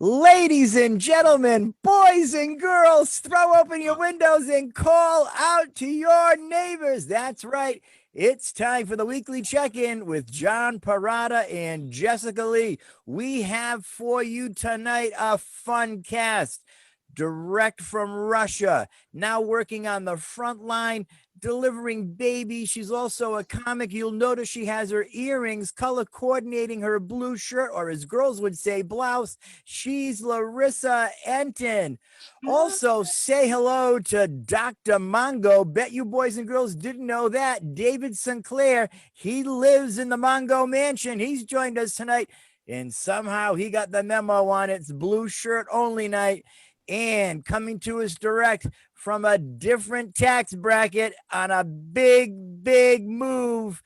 Ladies and gentlemen, boys and girls, throw open your windows and call out to your neighbors. That's right. It's time for the weekly check-in with John Perrotta and Jessica Leigh. We have for you tonight a fun cast direct from Russia, now working on the front line, delivering babies. She's also a comic. You'll notice she has her earrings color coordinating her blue shirt, or as girls would say, blouse. She's Larissa Enton. Also, say hello to Dr. Mongo. Bet you boys and girls didn't know that. David Sinclair, he lives in the Mongo Mansion. He's joined us tonight, and somehow he got the memo on it's blue shirt only night. And coming to us direct from a different tax bracket on a big move,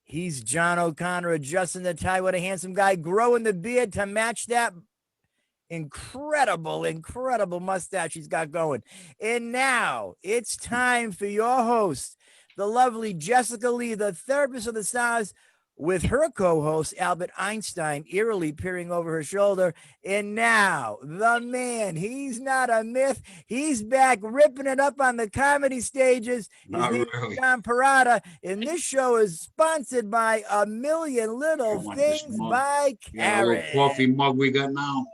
he's John O'Connor, adjusting the tie. What a handsome guy, growing the beard to match that incredible mustache he's got going. And now it's time for your host, the lovely Jessica Leigh, the therapist of the stars, with her co-host Albert Einstein eerily peering over her shoulder. And now the man, he's not a myth, he's back ripping it up on the comedy stages. His name is John Perrotta, and this show is sponsored by A Million Little Things by Karen. Little coffee mug we got now.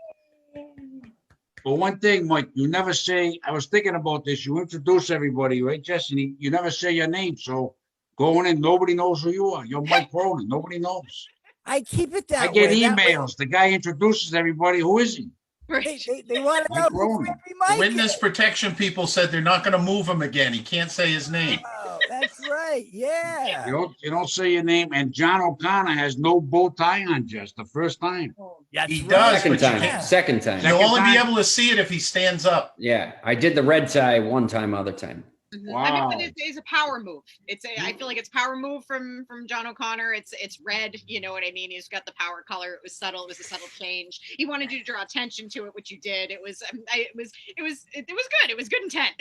But one thing, Mike, you never say, I was thinking about this, you introduce everybody, right, Jesse? You never say your name, so going in, nobody knows who you are. You're Mike Cronin. Nobody knows. I keep it that way. I get emails. The guy introduces everybody. Who is he? Right. They want to know who Mike Witness protection people said they're not going to move him again. He can't say his name. Oh, that's right. Yeah. You don't say your name. And John O'Connor has no bow tie on, just the first time. He does. Second time. You'll only be able to see it if he stands up. Yeah, I did the red tie one time, other time. Wow. I mean, it's a power move. I feel like it's power move from John O'Connor. It's red, you know what I mean? He's got the power color. It was subtle. It was a subtle change. He wanted you to draw attention to it, which you did. It was good. It was good intent.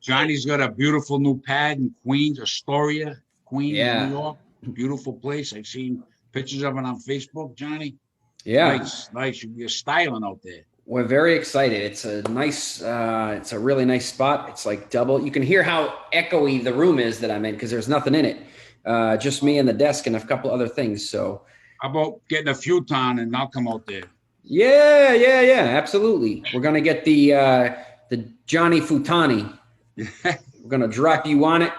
Johnny's got a beautiful new pad in Queens, Astoria, Queens, New York. Beautiful place. I've seen pictures of it on Facebook, Johnny. Yeah. Nice. You're styling out there. We're very excited. It's a nice, it's a really nice spot. It's like double. You can hear how echoey the room is that I'm in because there's nothing in it. Just me and the desk and a couple other things. So how about getting a futon and I'll come out there? Yeah. Absolutely. We're going to get the Johnny Futani. We're going to drop you on it.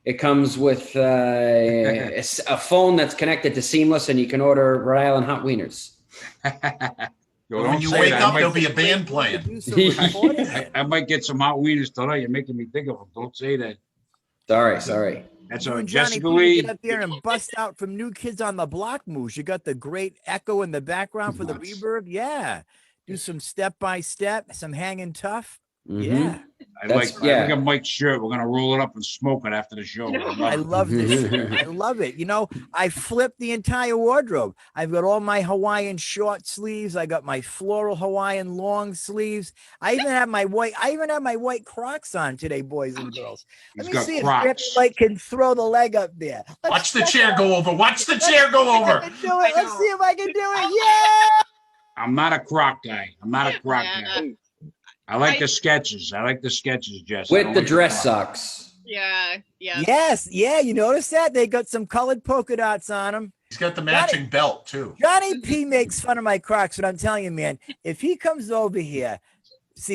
It comes with a phone that's connected to Seamless, and you can order Rhode Island hot wieners. When you wake up, there'll be a band playing. I might get some hot wieners tonight. You're making me think of them. Don't say that. Sorry. That's all. Jessica Leigh. Get up there and bust out from New Kids on the Block moves. You got the great echo in the background for the reverb. Yeah. Do some step by step, some hanging tough. Mm-hmm. Yeah. I got Mike's shirt. We're going to roll it up and smoke it after the show. I love this shirt. I love it. You know, I flipped the entire wardrobe. I've got all my Hawaiian short sleeves. I got my floral Hawaiian long sleeves. I even have my white Crocs on today, boys and girls. Let me see if Mike can throw the leg up there. Watch the chair go over. Watch the chair go over. Let's see if I can do it. Yeah. I'm not a Croc guy. Guy. I like the sketches, Jess. With the dress socks. Yeah. Yes. Yeah. You notice that? They got some colored polka dots on them. He's got the matching belt, too. Johnny P makes fun of my Crocs, but I'm telling you, man, if he comes over here,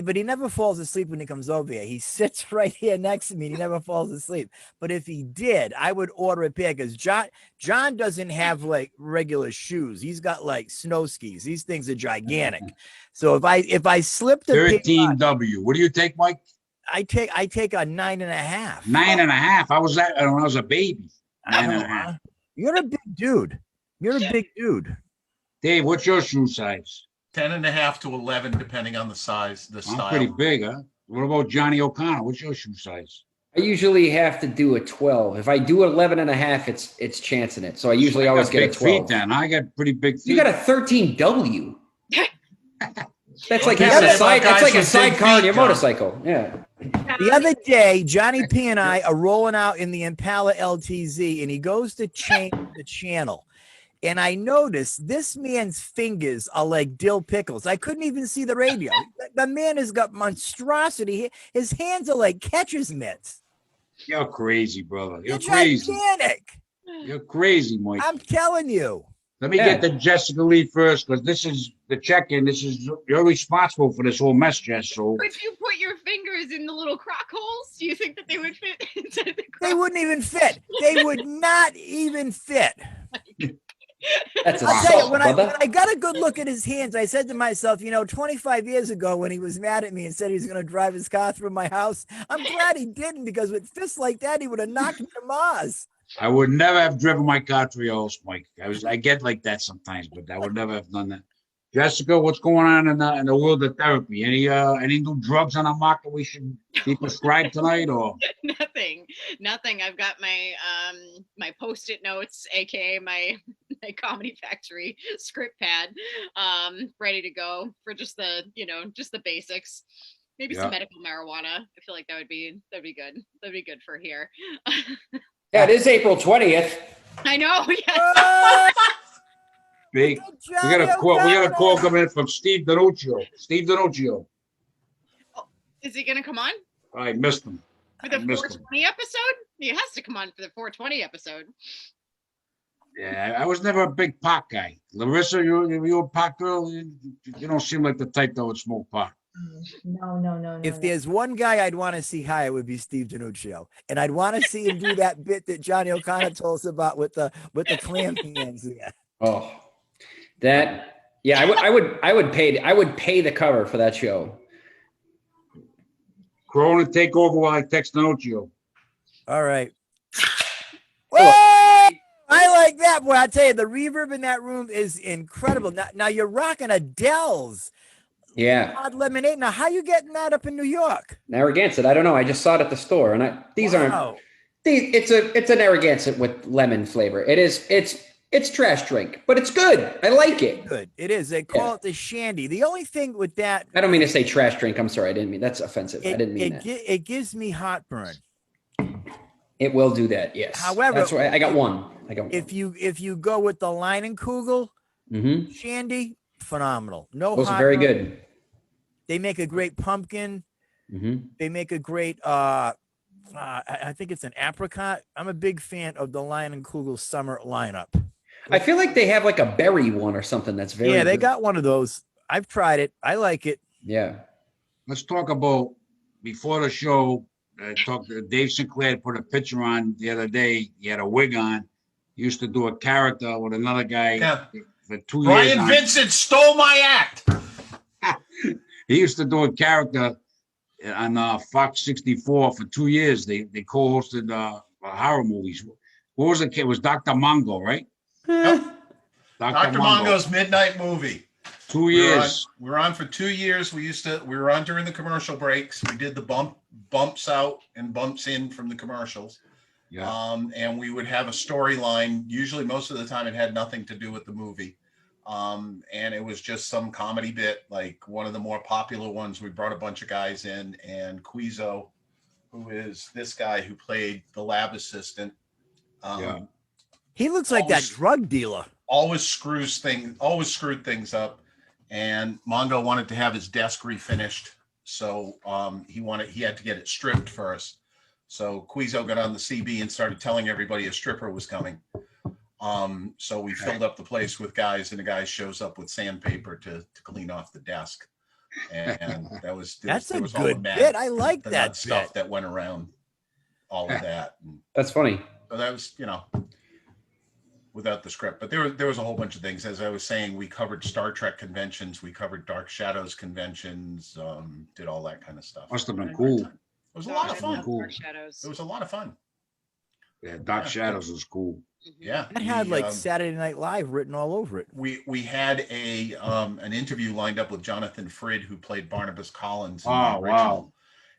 but he never falls asleep when he comes over here. He sits right here next to me. And he never falls asleep. But if he did, I would order a pair because John doesn't have like regular shoes. He's got like snow skis. These things are gigantic. So if I slip the 13W, what do you take, Mike? I take a 9.5. 9.5. I was that when I was a baby. 9.5. You're a big dude. Dave, what's your shoe size? 10.5 to 11, depending on the size, the style. I'm pretty big, huh? What about Johnny O'Connor? What's your shoe size? I usually have to do a 12. If I do 11.5, it's chancing it. So I usually always get a 12. Feet then. I got pretty big feet. You got a 13W. That's like having a side. That's like a sidecar on your motorcycle. Yeah. The other day, Johnny P and I are rolling out in the Impala LTZ, and he goes to change the channel. and I noticed this man's fingers are like dill pickles. I couldn't even see the radio. The man has got monstrosity. His hands are like catcher's mitts. You're crazy, brother. You're It's crazy. gigantic. You're crazy, Mike. I'm telling you. Let me get to Jessica Leigh first, because this is the check-in. You're responsible for this whole mess, Jess. So If you put your fingers in the little crock holes, do you think that they would fit inside the crock? They wouldn't even fit. They would not even fit. That's I'll tell you, assault, when brother. I got a good look at his hands, I said to myself, 25 years ago when he was mad at me and said he was going to drive his car through my house, I'm glad he didn't, because with fists like that, he would have knocked me to Mars. I would never have driven my car through your house, Mike. I get like that sometimes, but I would never have done that. Jessica, what's going on in the world of therapy? Any new drugs on the market we should be prescribed tonight, or? Nothing. I've got my my Post-it notes, aka my Comedy Factory script pad, ready to go for just the basics. Maybe some medical marijuana. I feel like that'd be good. That'd be good for here. Yeah, it is April 20th. I know. Yes. Big. We got a call coming in from Steve D'Annunzio. Steve D'Annunzio. Is he gonna come on I missed him. for the 420 episode? He has to come on for the 420 episode. Yeah, I was never a big pot guy. Larissa, you a pot girl? You don't seem like the type that would smoke pot. No. If there's one guy I'd want to see high, it would be Steve D'Annunzio, and I'd want to see him do that bit that Johnny O'Connor told us about with the clam hands. Yeah. Oh, that. Yeah, I would pay the cover for that show. Corona, take over while I text D'Annunzio. All right. Whoa! I like that, boy. I tell you, the reverb in that room is incredible. Now you're rocking Adele's. Yeah. Odd Lemonade. Now, how you getting that up in New York? Narragansett. I don't know. I just saw it at the store, and it's an Narragansett with lemon flavor. It's trash drink, but it's good. I like it. Good. It is. They call it the shandy. The only thing with that, I don't mean to say trash drink. I'm sorry. I didn't mean that's offensive. I didn't mean that. It gives me heartburn. It will do that. Yes. However, that's why I got one. If you go with the Leinenkugel shandy, phenomenal. No, those are very good. They make a great pumpkin. They make a great I think it's an apricot. I'm a big fan of the Leinenkugel summer lineup. I feel like they have like a berry one or something that's very they good. got one of those. I've tried it. I like it. Yeah. Let's talk about before the show. I talked to Dave Sinclair, put a picture on the other day. He had a wig on. He used to do a character with another guy for 2 years. Brian Vincent stole my act. He used to do a character on Fox 64 for 2 years. They co-hosted horror movies. What was it? It was Dr. Mongo, right? Yep. Dr. Mongo's Midnight Movie. 2 years. We were on for 2 years. We were on during the commercial breaks. We did the bumps out and bumps in from the commercials. Yeah. And we would have a storyline. Usually, most of the time, it had nothing to do with the movie. And it was just some comedy bit, like one of the more popular ones. We brought a bunch of guys in, and Quizo, who is this guy who played the lab assistant. He looks like that drug dealer. Always screwed things up. And Mongo wanted to have his desk refinished. So he had to get it stripped first. So Quizo got on the CB and started telling everybody a stripper was coming. So we filled up the place with guys, and the guy shows up with sandpaper to clean off the desk. And that's a good bit. I like that stuff that went around all of that. And that's funny. so that was, without the script, but there was a whole bunch of things. As I was saying, we covered Star Trek conventions, we covered Dark Shadows conventions, did all that kind of stuff. Must have been cool. It was a lot of fun. Cool. Dark Shadows. It was a lot of fun. Yeah, Dark Shadows was cool. Yeah, it had like Saturday Night Live written all over it. We had an interview lined up with Jonathan Frid, who played Barnabas Collins in Oh, the original. wow.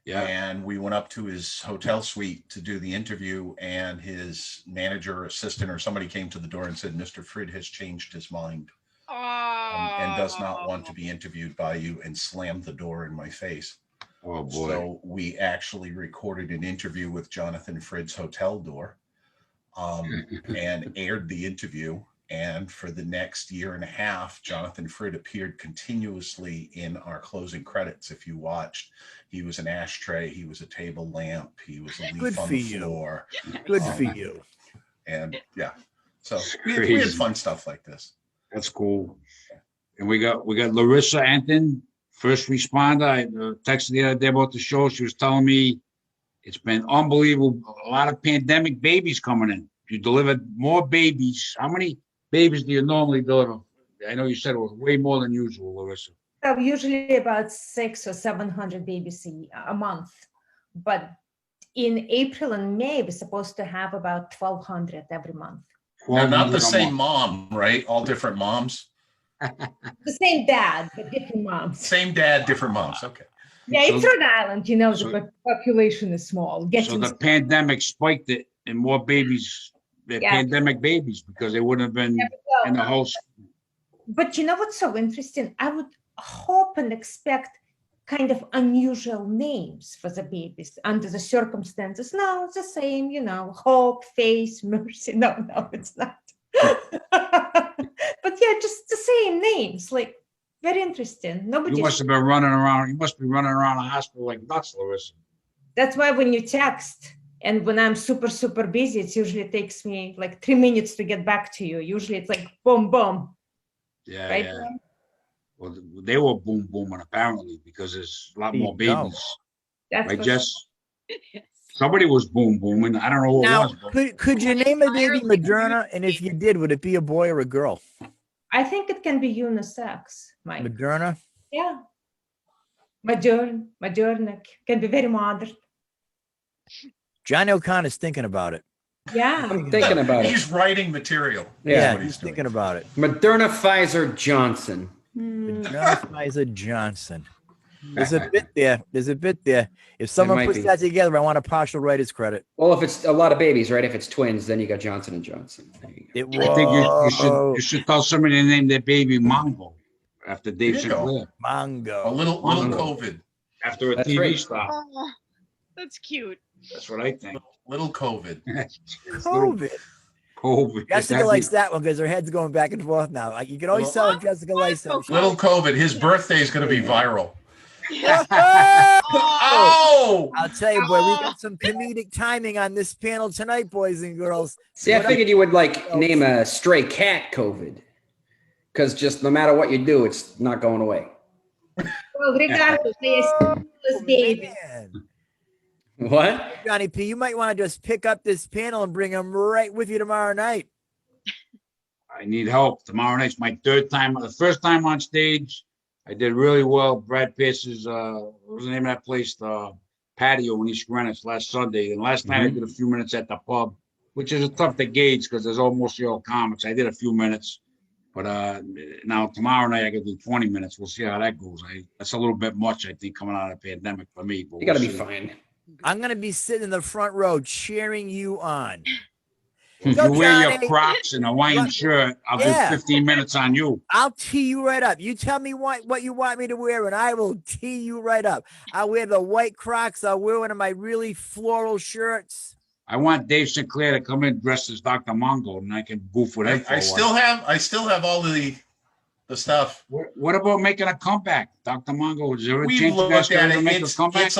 Yeah. And we went up to his hotel suite to do the interview, and his manager or assistant or somebody came to the door and said, Mr. Frid has changed his mind and does not want to be interviewed by you, and slammed the door in my face. Oh, boy. So we actually recorded an interview with Jonathan Frid's hotel door and aired the interview. And for the next year and a half, Jonathan Frid appeared continuously in our closing credits. If you watched, he was an ashtray, he was a table lamp, he was a leaf Good on for the you. floor. Good for you. And yeah, so It's we had crazy. fun stuff like this. That's cool. And we got Larissa Anton, first responder. I texted the other day about the show. She was telling me it's been unbelievable. A lot of pandemic babies coming in. You delivered more babies. How many babies do you normally deliver? I know you said it was way more than usual, Larissa. So usually about 600 or 700 babies a month, but in April and May we're supposed to have about 1,200 every month. Now, not 1,200 the a same month. mom, right? All different moms. The same dad, but different moms. Same dad, different moms. Okay. Yeah, it's So- Rhode Island, you know, so- the population is small. So Getting the pandemic spiked it and more babies, they're Yeah. pandemic babies because they wouldn't have been in the house. But you know what's so interesting? I would hope and expect kind of unusual names for the babies under the circumstances. No, it's the same, you know, hope, faith, mercy. No, it's not. But yeah, just the same names, like very interesting. Nobody. You must have been running around. You must be running around the hospital like nuts, Larissa. That's why when you text and when I'm super, super busy, it usually takes me like 3 minutes to get back to you. Usually it's like boom, boom. Yeah, Right? yeah. Well, they were booming apparently because there's a lot There you more go. babies. That's Right, for Jess? Yes. Somebody was booming. I don't know who it Now, was. But could you name a baby Entirely Moderna? And if you did, would it be a boy or a girl? I think it can be unisex, Mike. Moderna? Yeah. Moderna can be very modern. Johnny O'Connor's thinking about it. Yeah. I'm thinking about it. He's writing material. Yeah, what he's he's doing. thinking about it. Moderna, Pfizer, Johnson. Moderna, Pfizer, Johnson. There's a bit there. There's a bit there. If someone might puts be. that together, I want a partial writer's credit. Well, if it's a lot of babies, right? If it's twins, then you got Johnson and Johnson. There you go. It I think was you should tell somebody to name their baby Mongo after Dave There you go. Sinclair. Mango. A little COVID. After a That's TV right. star. Oh, that's cute. That's what I think. Little COVID. COVID. COVID. Jessica likes that one because her head's going back and forth now. Like, you can always tell if Jessica likes that. Little COVID. His birthday is going to be viral. Oh! Oh! I'll tell you, boy, we got some comedic timing on this panel tonight, boys and girls. See, I figured you would like name a stray cat COVID, because just no matter what you do, it's not going away. Well, regardless, this baby. Man. What? Johnny P, you might want to just pick up this panel and bring them right with you tomorrow night. I need help. Tomorrow night's my third time. The first time on stage, I did really well. Brad Pierce's, what was the name of that place? The Patio in East Greenwich last Sunday. And last night I did a few minutes at the pub, which is tough to gauge because there's almost all comics. I did a few minutes. But now tomorrow night I can do 20 minutes. We'll see how that goes. That's a little bit much, I think, coming out of the pandemic for me. But You got to we'll be see. fine. I'm going to be sitting in the front row cheering you on. If Go, you wear your Johnny. Crocs and a Hawaiian shirt, I'll Yeah. do 15 minutes on you. I'll tee you right up. You tell me what you want me to wear, and I will tee you right up. I'll wear the white Crocs. I'll wear one of my really floral shirts. I want Dave Sinclair to come in dressed as Dr. Mongo, and I can goof with him. For a while. I still have all of the stuff. What about making a comeback, Dr. Mongo? Is there a We chance you guys looked at can it. make a comeback?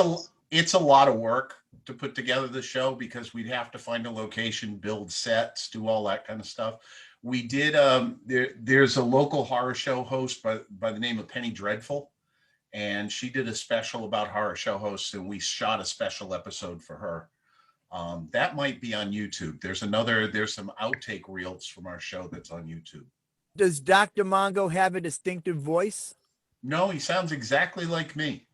It's a lot of work to put together the show because we'd have to find a location, build sets, do all that kind of stuff. We did. There's a local horror show host by the name of Penny Dreadful, and she did a special about horror show hosts, and we shot a special episode for her. That might be on YouTube. There's some outtake reels from our show that's on YouTube. Does Dr. Mongo have a distinctive voice? No, he sounds exactly like me.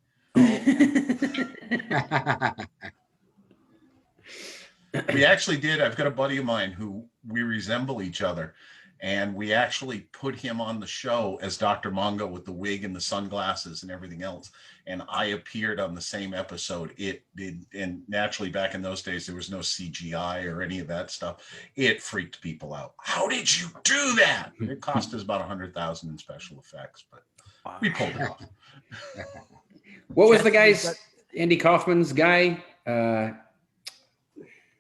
We actually did. I've got a buddy of mine who we resemble each other, and we actually put him on the show as Dr. Mongo with the wig and the sunglasses and everything else. And I appeared on the same episode. It did, and naturally back in those days there was no CGI or any of that stuff. It freaked people out. How did you do that? It cost us about $100,000 in special effects, but we pulled it off. What was the guy's, Andy Kaufman's guy?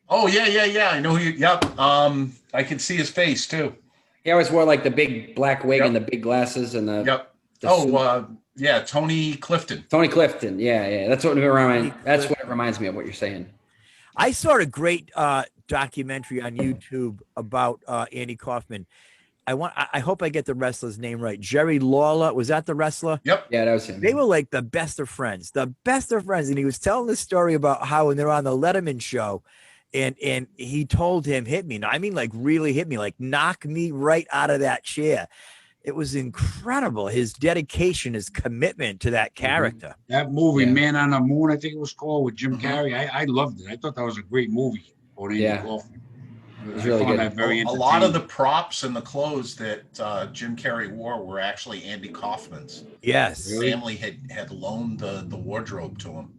Oh yeah. I know who. Yep. I can see his face too. He always wore like the big black wig Yep. and the big glasses and the. Yep. the Oh, suit. yeah, Tony Clifton. Tony Clifton. Yeah. That's what it reminds me of what you're saying. I saw a great documentary on YouTube about Andy Kaufman. I hope I get the wrestler's name right. Jerry Lawler, was that the wrestler? Yep. Yeah, that was him. They were like the best of friends, and he was telling the story about how when they're on the Letterman show, and he told him, hit me. I mean, like really hit me, like knock me right out of that chair. It was incredible. His dedication, his commitment to that character. That movie, Yeah. Man on the Moon, I think it was called, with Jim Mhm. Carrey. I loved it. I thought that was a great movie. Or Andy Yeah. Kaufman. It was I really found good. that very A lot of the entertaining. props and the clothes that Jim Carrey wore were actually Andy Kaufman's. Yes. His family had loaned the wardrobe to him,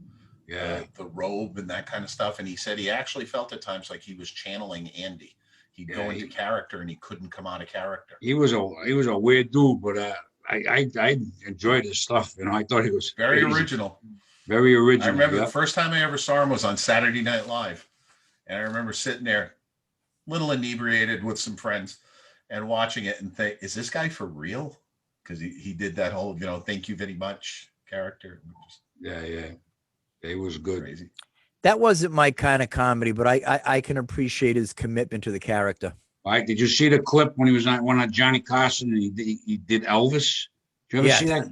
Yeah. the robe and that kind of stuff. And he said he actually felt at times like he was channeling Andy. He'd go Yeah, into character and he couldn't come out of character. He was a weird dude, but I enjoyed his stuff. You know, I thought he was Very crazy. original. Very original. I remember yep. the first time I ever saw him was on Saturday Night Live. And I remember sitting there, little inebriated with some friends and watching it and think, is this guy for real? Because he did that whole, thank you very much character. Just Yeah. He was good. crazy. That wasn't my kind of comedy, but I can appreciate his commitment to the character. All right. Did you see the clip when he was on Johnny Carson and he did Elvis? Did you ever Yes. see that?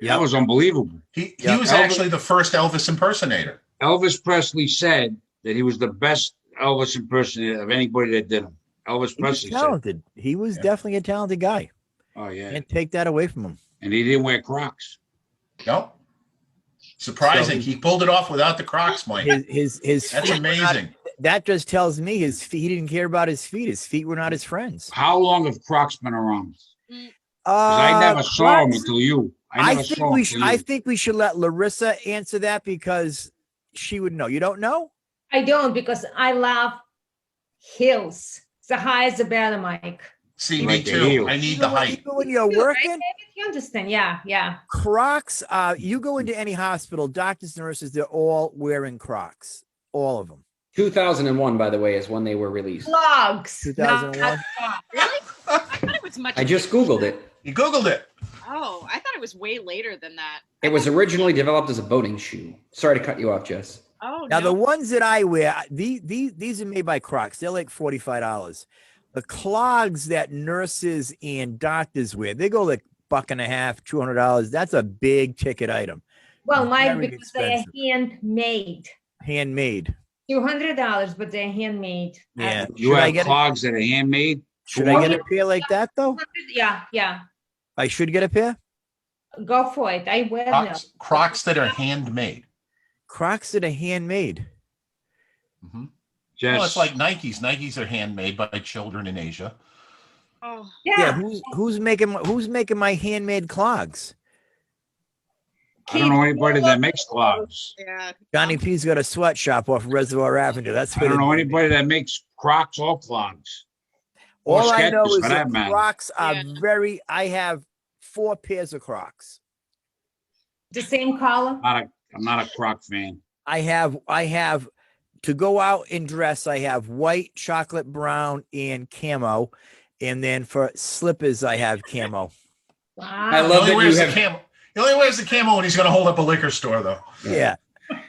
Yeah. That was unbelievable. He Yeah, was Elvis- actually the first Elvis impersonator. Elvis Presley said that he was the best Elvis impersonator of anybody that did him. Elvis He was Presley said. talented. He was Yeah. definitely a talented guy. Oh yeah. Can't take that away from him. And he didn't wear Crocs. Nope. Surprising. So- He pulled it off without the Crocs, Mike. His That's feet were not- amazing. that just tells me his feet. He didn't care about his feet. His feet were not his friends. How long have Crocs been around? Because I never saw him Crocs- until you. I never saw him till I you. think we should let Larissa answer that because she would know. You don't know? I don't because I love hills. The higher the better, Mike. See, You me like the too. heels. I need the height. Even when you're You, right, working, David? You understand? Yeah. Crocs. You go into any hospital, doctors, nurses, they're all wearing Crocs. All of them. 2001, by the way, is when they were released. Clogs. 2001? not Crocs. Really? I thought it was much. I just Googled it. You Googled it. Oh, I thought it was way later than that. It was originally developed as a boating shoe. Sorry to cut you off, Jess. Oh, Now no. the ones that I wear, these are made by Crocs. They're like $45. The clogs that nurses and doctors wear, they go like $150, $200. That's a big ticket item. Well, Mike, Very because they're expensive. handmade. Handmade. $200, but they're handmade. Yeah. You Should I have get clogs that are handmade. should I get a pair like that though? Yeah. I should get a pair. Go for it. I wear them. Crocs that are handmade. Crocs that are handmade. Mhm. Just Well, it's like Nikes. Nikes are handmade by children in Asia. Oh, Yeah. Who's making my handmade clogs? I don't know anybody that makes clogs. yeah. Johnny P's got a sweatshop off Reservoir Avenue. That's I where don't they know make it. anybody that makes Crocs or clogs. Or All I know Skechers, is for that that matter. Crocs are Yeah. I have 4 pairs of Crocs. The same color. I'm not a Croc fan. I have to go out and dress. I have white, chocolate brown, and camo. And then for slippers, I have camo. Wow. I He love only that wears you the have, camo. He only wears the camo when he's going to hold up a liquor store, though. Yeah.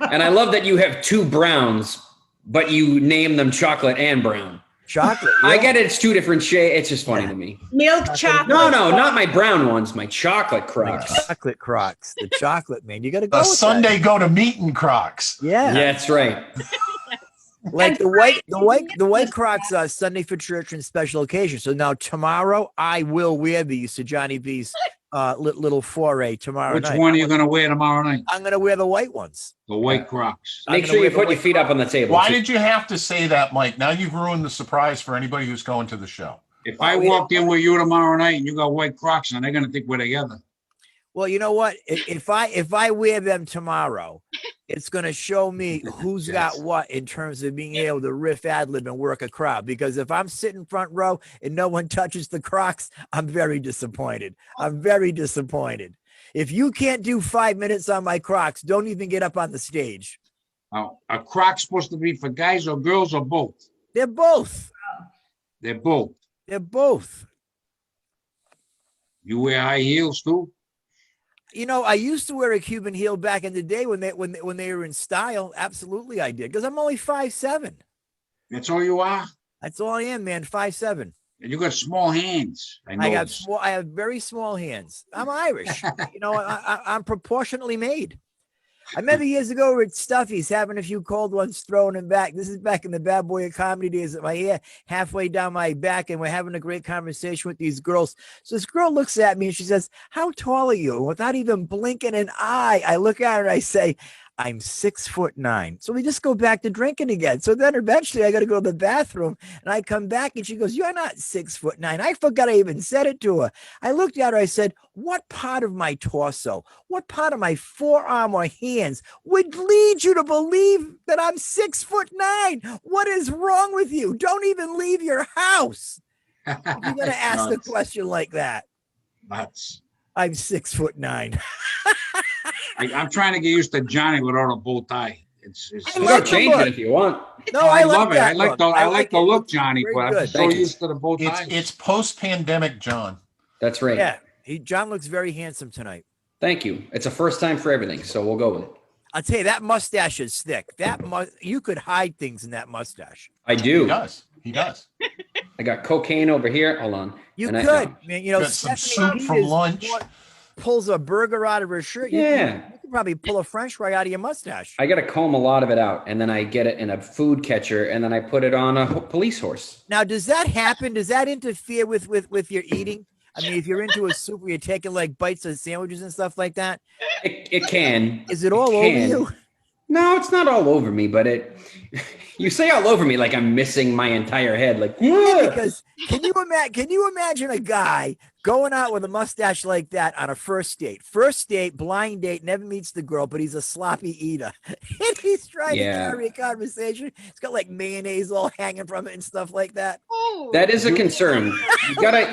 and I love that you have two browns, but you name them chocolate and brown. Chocolate. I yeah. get it; it's two different shades. It's just funny Yeah. to me. Milk chocolate. No, not my brown ones. My chocolate My Crocs. chocolate Crocs. The chocolate, man. You got to go The with that. Sunday go to meeting Crocs. Yeah. Yeah, that's right. Like the white Crocs are Sunday for church and special occasion. So now tomorrow I will wear these to Johnny B's little foray tomorrow Which night. one are you going to wear tomorrow night? I'm gonna wear the white ones. The white Crocs. I'm Make gonna sure wear you the put your white feet up on the table. Why did you have to say that, Mike? Now you've ruined the surprise for anybody who's going to the show. If I walk in with you tomorrow night and you got white Crocs on, they're going to think we're together. Well, you know what? If I wear them tomorrow, it's gonna show me who's got what in terms of being able to riff ad lib and work a crowd. Because if I'm sitting front row and no one touches the Crocs, I'm very disappointed. I'm very disappointed. If you can't do 5 minutes on my Crocs, don't even get up on the stage. Now, are Crocs supposed to be for guys or girls or both? They're both. They're both. They're both. You wear high heels too? You know, I used to wear a Cuban heel back in the day when they were in style. Absolutely, I did, because I'm only 5'7". That's all you are? That's all I am, man. 5'7". And you got small hands. I have very small hands. I'm Irish. You know, I'm proportionately made. I remember years ago we were at Stuffy's having a few cold ones, throwing them back. This is back in the Bad Boy of Comedy days. My hair halfway down my back, and we're having a great conversation with these girls. So this girl looks at me and she says, "How tall are you?" Without even blinking an eye, I look at her and I say, "I'm 6'9". So we just go back to drinking again. So then eventually I got to go to the bathroom and I come back and she goes, "You're not 6'9". I forgot I even said it to her. I looked at her. I said, "What part of my torso, what part of my forearm or hands would lead you to believe that I'm 6'9"? What is wrong with you? Don't even leave your house. You're going to ask a question like that." Nuts. I'm 6'9". I'm trying to get used to Johnny without a bow tie. It's I You like can the change look. it if you want. No, I like love it. that I like look. the I like the it. look, Looks Johnny, very but I'm good. just so Thank you. used to the bow ties. It's post-pandemic, John. That's right. Yeah, John looks very handsome tonight. Thank you. It's a first time for everything, so we'll go with it. I'll tell you, that mustache is thick. You could hide things in that mustache. I He do. does. He does. I got cocaine over here. Hold on. You And could, man. You know, Got some Stephanie soup from Peters lunch. pulls a burger out of her shirt. Yeah. You could probably pull a French fry out of your mustache. I got to comb a lot of it out, and then I get it in a food catcher, and then I put it on a police horse. Now, does that happen? Does that interfere with your eating? I mean, if you're into a soup where you're taking like bites of sandwiches and stuff like that, It can. is it all over can. you? No, it's not all over me, but it. You say all over me like I'm missing my entire head. Like, Yeah, because can you imagine a guy going out with a mustache like that on a first date? First date, blind date, never meets the girl, but he's a sloppy eater. And he's trying to carry a conversation. It's got like mayonnaise all hanging from it and stuff like that. Oh, that is a concern. You gotta.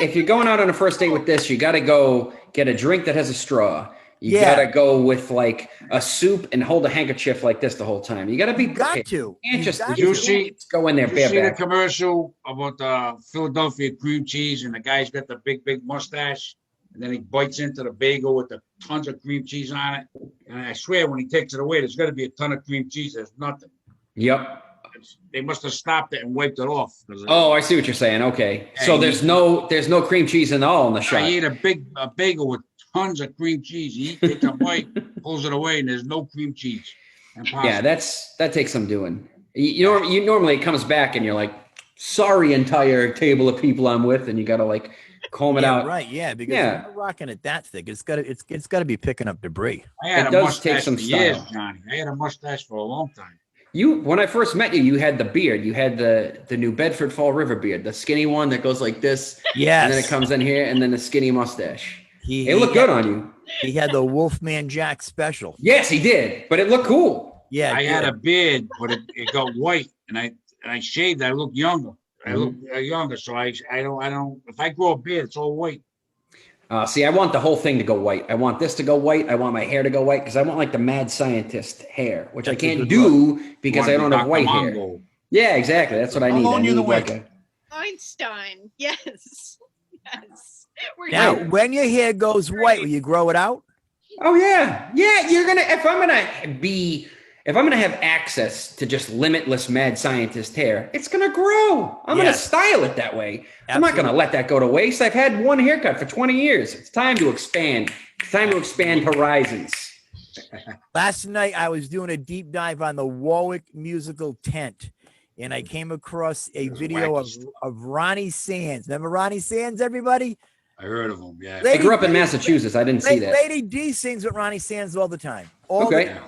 If you're going out on a first date with this, you gotta go get a drink that has a straw. You gotta go with like a soup and hold a handkerchief like this the whole time. You gotta be Got to. You can't just see- go in there Did you see the bareback. commercial about the Philadelphia cream cheese and the guy's got the big mustache and then he bites into the bagel with the tons of cream cheese on it. And I swear when he takes it away, there's got to be a ton of cream cheese. There's nothing. Yep. They must have stopped it and wiped it off. Oh, I see what you're saying. Okay, so there's no cream cheese in all in the shot. I ate a bagel with tons of cream cheese. He takes a bite, pulls it away, and there's no cream cheese. Impossible. Yeah, that takes some doing. You normally it comes back and you're like, sorry, entire table of people I'm with, and you got to like comb it out. Right, yeah, because if you're rocking it that thick, it's got to be picking up debris. I had It a does mustache take some for years, style. Johnny. I had a mustache for a long time. When I first met you, you had the beard. You had the New Bedford Fall River beard, the skinny one that goes like this. Yes. And then it comes in here, and then the skinny mustache. He It looked good on you. He had the Wolfman Jack special. Yes, he did, but it looked cool. Yeah, I had a beard, but it got white, and I shaved. I looked younger. I look younger, so I don't. If I grow a beard, it's all white. See, I want the whole thing to go white. I want this to go white. I want my hair to go white because I want like the mad scientist hair, which That's I a can't good do because I Want don't to have be white Dr. hair. Mongo. Yeah, exactly. That's what I I'll need. I loan you need the like wig. Einstein. Yes. Yes. We're Now, here. when your hair goes white, will you grow it out? Oh yeah, yeah. If I'm gonna have access to just limitless mad scientist hair, it's gonna grow. I'm gonna Yes. style it that way. I'm not gonna let that go to waste. I've had one haircut for 20 years. It's time to expand. It's time to expand horizons. Last night, I was doing a deep dive on the Warwick musical tent, and I came across a video of Ronnie Sands. Remember Ronnie Sands, everybody? I heard of him. Yeah. I grew up in Massachusetts. I didn't see that. Lady D sings with Ronnie Sands all the time. All the Okay. time.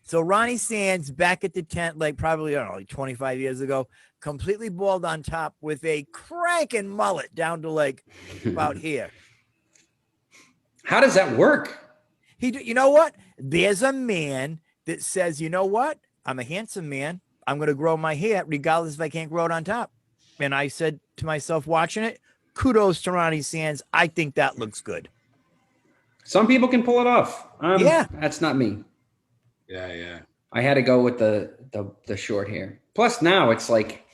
So Ronnie Sands back at the tent, like probably, I don't know, like 25 years ago, completely bald on top with a cranking mullet down to like about here. How does that work? You know what? There's a man that says, you know what? I'm a handsome man. I'm going to grow my hair regardless if I can't grow it on top. And I said to myself, watching it, kudos to Ronnie Sands. I think that looks good. Some people can pull it off. Yeah. That's not me. Yeah. I had to go with the short hair. Plus now it's like,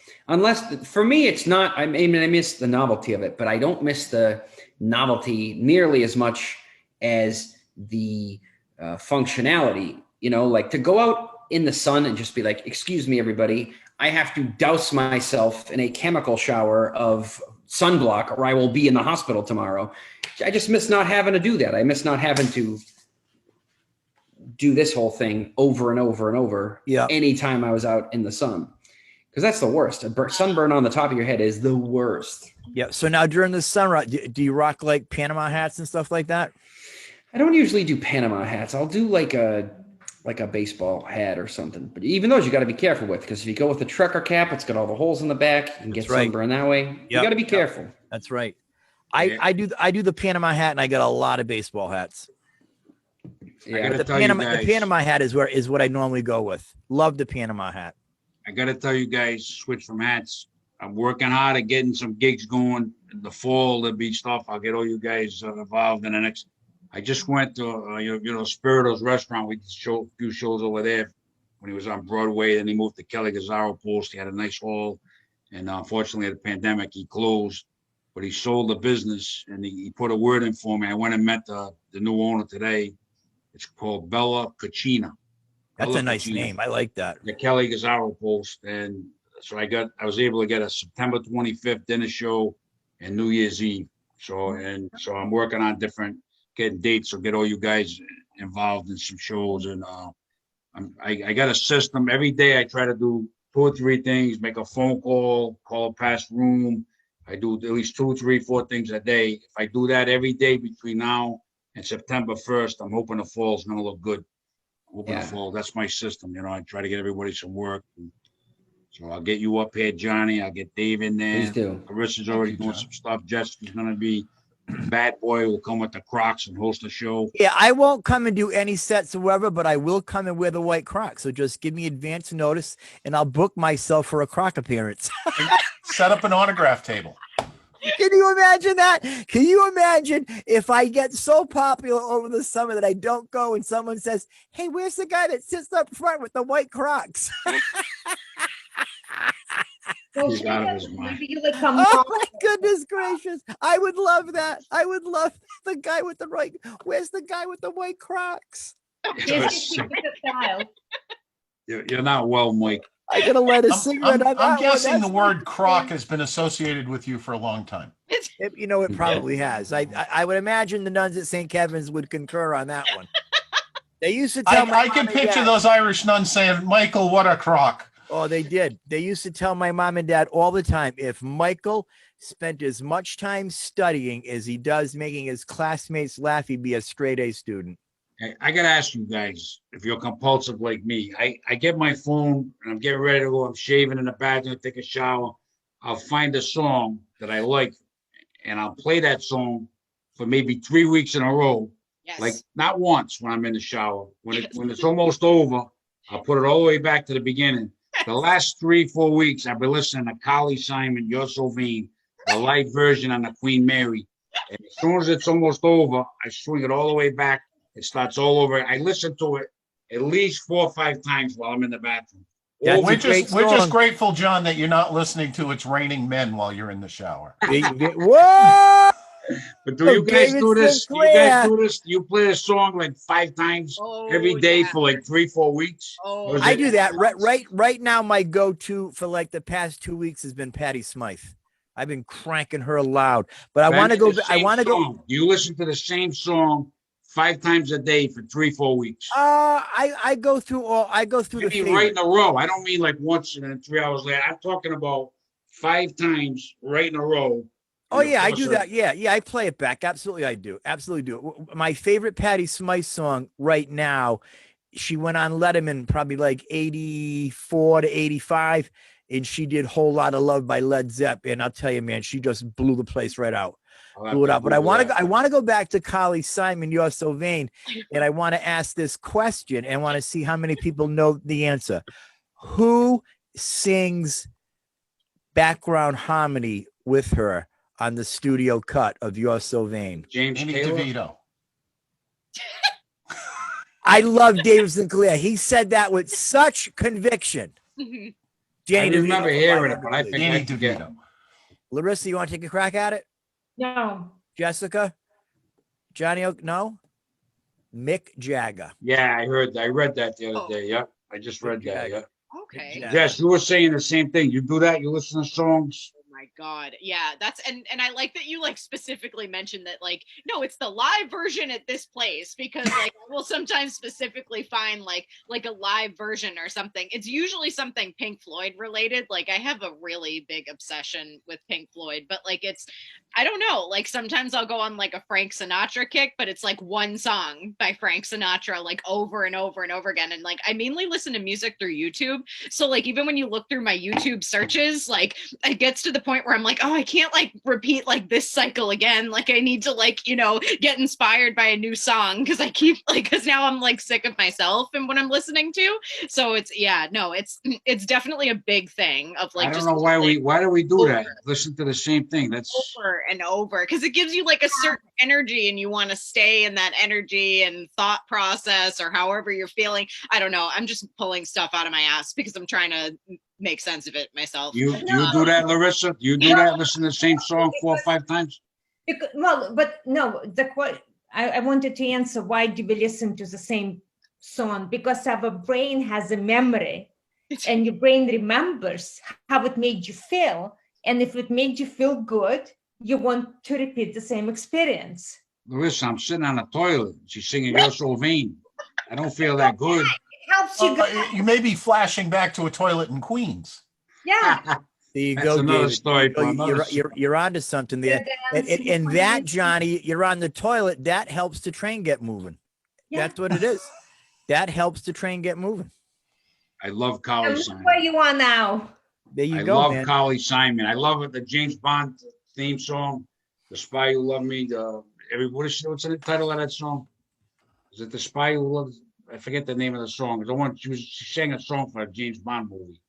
for me, it's not, I miss the novelty of it, but I don't miss the novelty nearly as much as the functionality. Like to go out in the sun and just be like, excuse me, everybody, I have to douse myself in a chemical shower of sunblock or I will be in the hospital tomorrow. I just miss not having to do that. I miss not having to do this whole thing over and over and over. Yeah. Anytime I was out in the sun, because that's the worst. Sunburn on the top of your head is the worst. Yeah. So now during the sun, do you rock like Panama hats and stuff like that? I don't usually do Panama hats. I'll do like a baseball hat or something. But even those you got to be careful with, because if you go with a trucker cap, it's got all the holes in the back. You can get sunburn that way. Yep. You got to be careful. That's right. I do the Panama hat, and I got a lot of baseball hats. Yeah. The Panama hat is what I normally go with. Love the Panama hat. I got to tell you guys, switch from hats. I'm working hard at getting some gigs going in the fall. There'll be stuff. I'll get all you guys involved in the next. I just went to, Spirito's restaurant. We did a few shows over there when he was on Broadway. Then he moved to Kelly Gazzaro Post. He had a nice hall. And unfortunately, the pandemic, he closed. But he sold the business, and he put a word in for me. I went and met the new owner today. It's called Bella Cucina. That's a nice name. I like that. The Kelly Gazzaro Post. And so I was able to get a September 25th dinner show and New Year's Eve. So I'm working on getting dates, so get all you guys involved in some shows. And I got a system. Every day I try to do 2 or 3 things, make a phone call a past room. I do at least 2, 3, 4 things a day. If I do that every day between now and September 1st, I'm hoping the fall's going to look good. The fall. That's my system. I try to get everybody some work. So I'll get you up here, Johnny. I'll get Dave in there. Please do. Carissa's already doing some stuff. Jessica's going to be Bad Boy. Will come with the Crocs and host a show. Yeah, I won't come and do any sets or whatever, but I will come and wear the white Crocs. So just give me advance notice, and I'll book myself for a Croc appearance. Set up an autograph table. Can you imagine that? Can you imagine if I get so popular over the summer that I don't go and someone says, hey, where's the guy that sits up front with the white Crocs? He's out of his mind. Oh my goodness gracious. I would love that. I would love the guy with the right. Where's the guy with the white Crocs? You're not well, Mike. I gotta light a cigarette. I'm guessing the word croc has been associated with you for a long time. It probably has. I would imagine the nuns at St. Kevin's would concur on that one. They used to tell I can picture those Irish nuns saying, Michael, what a croc. Oh, they did. They used to tell my mom and dad all the time, if Michael spent as much time studying as he does making his classmates laugh, he'd be a straight A student. I got to ask you guys, if you're compulsive like me, I get my phone and I'm getting ready to go. I'm shaving in the bathroom, take a shower. I'll find a song that I like, and I'll play that song for maybe 3 weeks in a row. Yes. Like not once when I'm in the shower. When it's almost over, I'll put it all the way back to the beginning. The last 3-4 weeks, I've been listening to Carly Simon, You're So Vain, the live version on the Queen Mary. And as soon as it's almost over, I swing it all the way back. It starts all over. I listen to it at least 4 or 5 times while I'm in the bathroom. We're just grateful, John, that you're not listening to It's Raining Men while you're in the shower. Whoa! But do you guys do this? Do you guys do this? You play a song like 5 times every day for like 3-4 weeks? I do that. Right now, my go-to for like the past 2 weeks has been Patti Smythe. I've been cranking her loud, but I want to go. Do you listen to the same song 5 times a day for 3-4 weeks? I go through the right in a row. I don't mean like once and then 3 hours later. I'm talking about 5 times right in a row. Oh yeah, I do that. Yeah, I play it back. Absolutely, I do. Absolutely do. My favorite Patti Smythe song right now. She went on Letterman probably like 84 to 85, and she did "Whole Lot of Love" by Led Zeppelin. And I'll tell you, man, she just blew the place right out. Blew it up. But I want to go back to Carly Simon, You're So Vain, and I want to ask this question and want to see how many people know the answer. Who sings background harmony with her on the studio cut of You're So Vain? James DeVito. I love David Sinclair. He said that with such conviction. Danny I remember hearing it, but I think Danny DeVito. Larissa, you want to take a crack at it? No. Jessica, Johnny, no, Mick Jagger. Yeah, I read that the Oh. other day. Yep. I just read that. Jagger. Yeah. Okay. Yeah. Jess, you were saying the same thing. You do that? You listen to songs? Oh my God. Yeah, that's and I like that you like specifically mentioned that like no, it's the live version at this place because like I will sometimes specifically find like a live version or something. It's usually something Pink Floyd related. Like I have a really big obsession with Pink Floyd, but like it's I don't know, like sometimes I'll go on like a Frank Sinatra kick, but it's like one song by Frank Sinatra like over and over and over again. And like I mainly listen to music through YouTube. So like even when you look through my YouTube searches, like it gets to the point where I'm like, oh, I can't like repeat like this cycle again. Like I need to like, you know, get inspired by a new song because I keep like because now I'm like sick of myself and what I'm listening to. So it's it's definitely a big thing of like I don't just know why do we do that? over. Listen to the same thing. That's over and over because it gives you like a certain energy and you want to stay in that energy and thought process or however you're feeling. I don't know. I'm just pulling stuff out of my ass because I'm trying to make sense of it myself. you do that, Larissa? You do that? Listen to the same song 4 or 5 times? Well, but no, I wanted to answer why do we listen to the same song? Because our brain has a memory and your brain remembers how it made you feel. And if it made you feel good, you want to repeat the same experience. Larissa, I'm sitting on the toilet. She's singing You're So Vain. I don't feel that good. It helps you go. You may be flashing back to a toilet in Queens. Yeah. There you That's go, another David. story. So for another you're onto something there. And that, Johnny, you're on the toilet. That helps the train get moving. Yeah. That's what it is. That helps the train get moving. I love And Collie look Simon. where you are now. There you I go, love man. Collie Simon. I love it. The James Bond theme song, "The Spy Who Loved Me." What's the title of that song? Is it "The Spy Who Loved"? I forget the name of the song. The one she sang a song for a James Bond movie.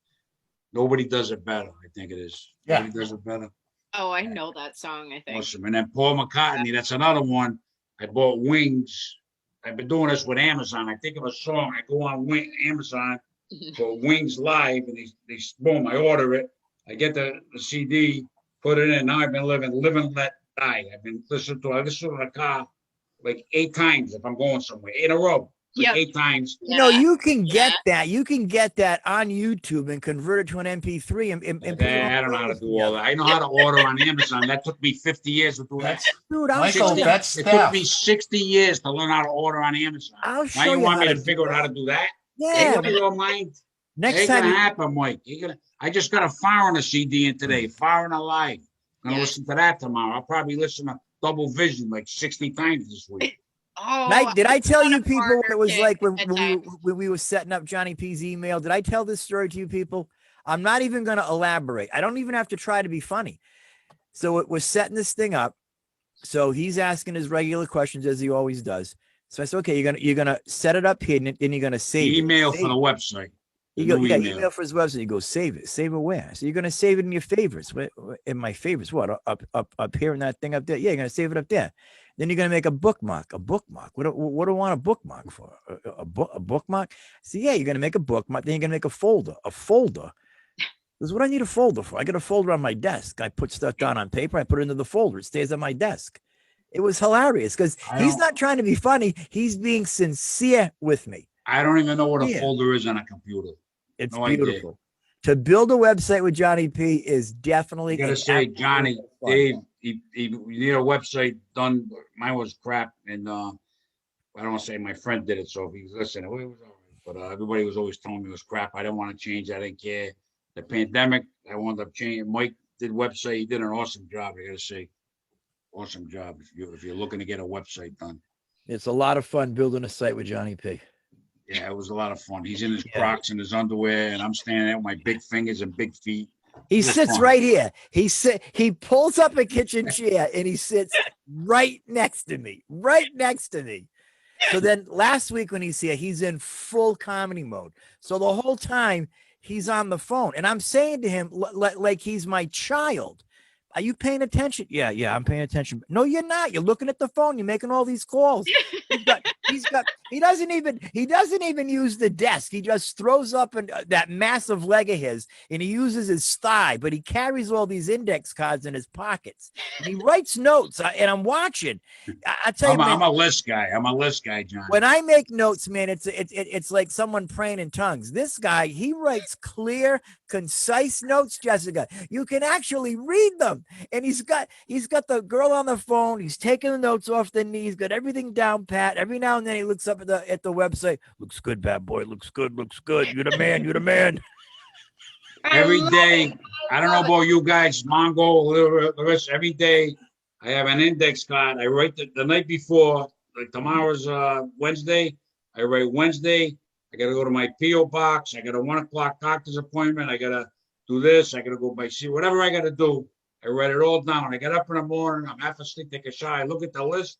Nobody does it better. I think it is. Yeah. Nobody does it better. Oh, I know that song, I think. Awesome. And then Paul McCartney. That's another one. I bought Wings. I've been doing this with Amazon. I think of a song. I go on Amazon for Wings Live, and they boom. I order it. I get the CD, put it in. Now I've been living, Live and Let Die. I've been listening to. I listen to it in the car like 8 times if I'm going somewhere in a row. Like Yep. 8 times. You know, you can Yeah. get that. You can get that on YouTube and convert it to an MP3 and put it on I don't know how to playlist do all that. I know how to order on Amazon. That took me 50 years to do that. That's Dude, I'll Michael, show you. that's It took me theft. 60 years to learn how to order on Amazon. I'll Now show you you want how me to to do figure out that. how to do that? Yeah. Ain't your mind. Next Ain't time gonna you happen, Mike. I just got a Foreigner CD in today, Foreigner Live. I'm gonna Yeah. listen to that tomorrow. I'll probably listen to Double Vision like 60 times this week. Oh, Did I tell on you a people what partner it was kick like at when we were setting up Johnny P's email? Did I tell this story to you people? I'm not even going to elaborate. I don't even have to try to be funny. So it was setting this thing up. So he's asking his regular questions as he always does. So I said, okay, you're gonna set it up here, and then you're gonna save Email it. for the website. You go, New yeah, email. email for his website. You go, save it. Save it where? So you're gonna save it in your favorites. In my favorites, what? Up here in that thing up there. Yeah, you're gonna save it up there. Then you're gonna make a bookmark. A bookmark. What do I want a bookmark for? A bookmark? So yeah, you're gonna make a bookmark. Then you're gonna make a folder. A folder. This is what I need a folder for. I got a folder on my desk. I put stuff down on paper. I put it into the folder. It stays on my desk. It was hilarious because he's not trying to be funny. He's being sincere with me. I don't even know what a Yeah. folder is on a computer. It's No idea. beautiful. To build a website with Johnny P is definitely. You gotta an say, absolute Johnny, fun. Dave, you need a website done. Mine was crap, and I don't want to say my friend did it. So if he's listening, it was all right. But everybody was always telling me it was crap. I didn't want to change. I didn't care. The pandemic, I wound up changing. Mike did website. He did an awesome job. I gotta say, awesome job. If you're looking to get a website done, It's a lot of fun building a site with Johnny P. yeah, it was a lot of fun. He's in his Yeah. Crocs and his underwear, and I'm standing there with my big fingers and big feet. He It was sits fun. right here. He pulls up a kitchen chair and he sits right next to me. Right next to me. So then last week when he's here, he's in full comedy mode. So the whole time he's on the phone. And I'm saying to him, like he's my child. Are you paying attention? Yeah, I'm paying attention. No, you're not. You're looking at the phone. You're making all these calls. He doesn't even use the desk. He just throws up that massive leg of his, and he uses his thigh. But he carries all these index cards in his pockets, and he writes notes. And I'm watching. I tell you, man, I'm a list guy. I'm a list guy, John. when I make notes, man, it's like someone praying in tongues. This guy, he writes clear, concise notes, Jessica. You can actually read them. And he's got the girl on the phone. He's taking the notes off the knee. He's got everything down pat. Every now and then he looks up at the website. Looks good, bad boy. Looks good. You're the man. You're the man. Every day, I don't know about you guys, Mongo, Larissa, every day I have an index card. I write the night before, like tomorrow's Wednesday. I write Wednesday. I got to go to my P.O. box. I got a 1 o'clock doctor's appointment. I got to do this. I got to go by see whatever I got to do. I write it all down. I get up in the morning. I'm half asleep, take a shower. I look at the list.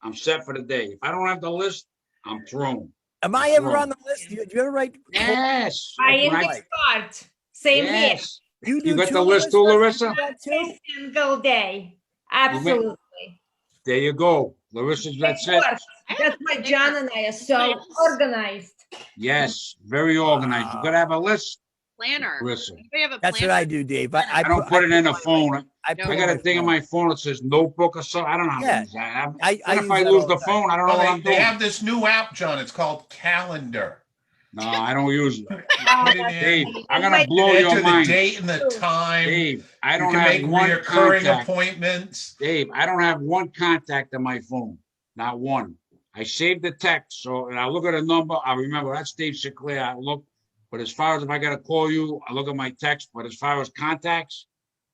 I'm set for the day. If I don't have the list, I'm thrown. Am I ever on the list? Do you ever write? Yes. I index card. Same here. Yes. You You got the list too, Larissa? Every single day. Absolutely. There you go. Larissa's, that's it. works. That's why John and I are so organized. Yes, very organized. You gotta have a list, Planner. Larissa. Anybody have a That's what planner? I do, Dave. I don't put it in a phone. I I got a thing on my phone that says notebook or something. I don't know how to use that. If I use that lose all the time. phone, I don't know what I'm They doing. have this new app, John. It's called Calendar. No, I don't use it. Put it in. Dave, I'm gonna blow Enter your the mind. date and the time. Dave, I You don't can make have one reoccurring contact. appointments. Dave, I don't have one contact on my phone. Not one. I saved the text, so and I look at a number. I remember that's Dave Sinclair. I look, but as far as if I gotta call you, I look at my text. But as far as contacts,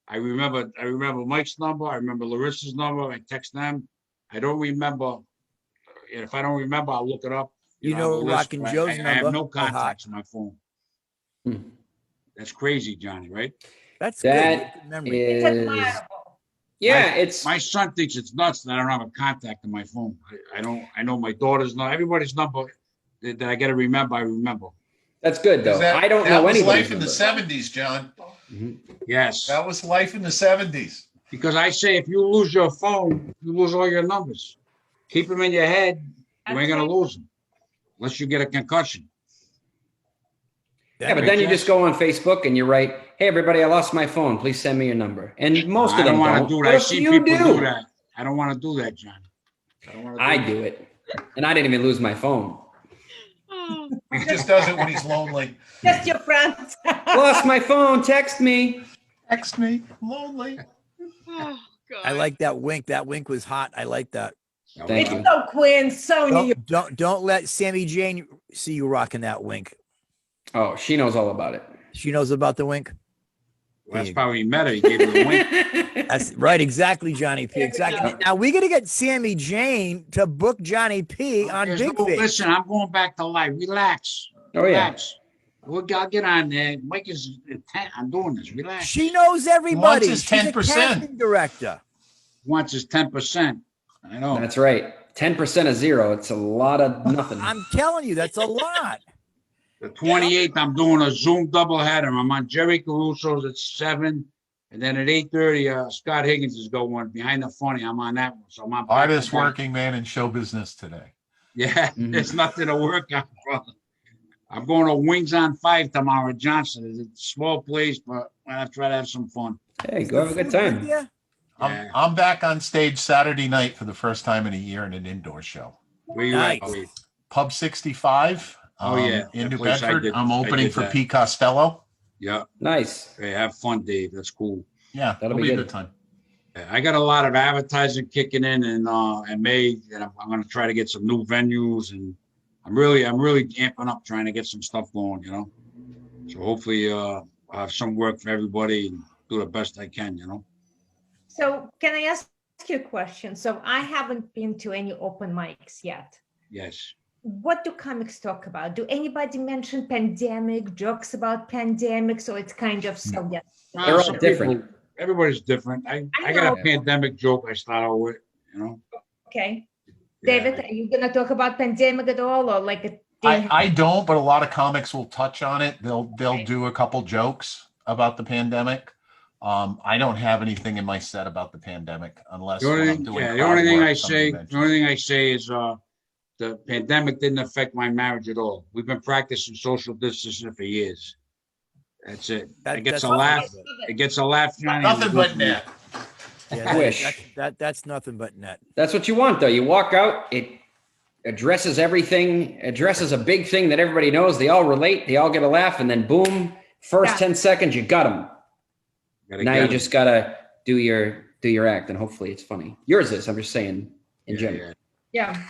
I remember Mike's number. I remember Larissa's number. I text them. I don't remember. If I don't remember, I'll look it up. You I have a know list, Rockin' but Joe's I have number no by heart. contacts on my phone. Hmm. That's crazy, Johnny. Right? That's That good. Good memory. It's is, admirable. yeah, it's My son thinks it's nuts that I don't have a contact on my phone. I don't. I know my daughter's number. Everybody's number that I got to remember. I remember. that's good though. I don't know That was anybody's life in the number. 70s, John. Mhm. Yes. That was life in the 70s. Because I say if you lose your phone, you lose all your numbers. Keep them in your head. You ain't gonna lose them unless you get a concussion. Yeah, but then you just go on Facebook and you write, "Hey, everybody, I lost my phone. Please send me your number." And most I of them don't want don't. to do What that. I if see you people do? do that. I don't want to do that, John. I don't want to. I do it, and I didn't even lose my phone. Oh, He just does it when he's lonely. Just your friends. Lost my phone. Text me. Text me, lonely. oh, God. I like that wink. That wink was hot. I like that. Thank It's you. so Quinn, so New York. Don't let Sammy Jane see you rocking that wink. Oh, she knows all about it. She knows about the wink. Well, that's probably met her. He gave her the wink. That's right. Exactly, Johnny P. Exactly. Now we got to get Sammy Jane to book Johnny P on There's Big no- Fish. Listen, I'm going back to life. Relax. Oh yeah. Relax. I'll get on there. Mike is intent on doing this. Relax. She knows everybody. his She's a 10%. casting director. Wants his 10%. I know. That's right. 10% of zero. It's a lot of nothing. I'm telling you, that's a lot. The 28th, I'm doing a Zoom doubleheader. I'm on Jerry Caruso's at 7. And then at 8:30, Scott Higgins is going behind the funny. I'm on that one. So I'm on. Hardest working man in show business today. Yeah, Mhm. there's nothing to work on, brother. I'm going to Wings on 5 tomorrow at Johnson. It's a small place, but I'll try to have some fun. Hey, go have a good time. Yeah. Yeah. I'm back on stage Saturday night for the first time in a year in an indoor show. Where you at, Nice. Dave? Pub 65 Oh, yeah. in That New place I Bedford. did- I'm I opening did for that. Pete Costello. Yeah. Nice. Hey, have fun, Dave. That's cool. Yeah, That'll it'll be be a good. good time. Yeah, I got a lot of advertising kicking in May, and I'm going to try to get some new venues, and I'm really amping up trying to get some stuff going, you know. So hopefully I'll have some work for everybody and do the best I can, you know. So can I ask you a question? So I haven't been to any open mics yet. Yes. What do comics talk about? Do anybody mention pandemic, jokes about pandemic? So it's kind of so yeah. They're all Some different. people- everybody's different. I I got a know. pandemic joke I started with, you know. Okay. Yeah. David, are you gonna talk about pandemic at all or like a I don't, but a lot of comics will touch on it. They'll do a couple jokes about the pandemic. I don't have anything in my set about the pandemic unless The only when I'm thing, doing yeah, the crowd only thing work, I somebody say, mentions the only thing I say is, the pandemic didn't affect my marriage at all. We've been practicing social distancing for years. That's it. It gets a laugh. It gets a laugh, Johnny. Nothing but net. Yeah, Wish. that's nothing but net. That's what you want, though. You walk out, it addresses everything, addresses a big thing that everybody knows. They all relate, they all get a laugh, and then boom, first Yeah. 10 seconds, you got them. Now you just gotta do your act, and hopefully it's funny. Yours is, I'm just saying, in general. Yeah.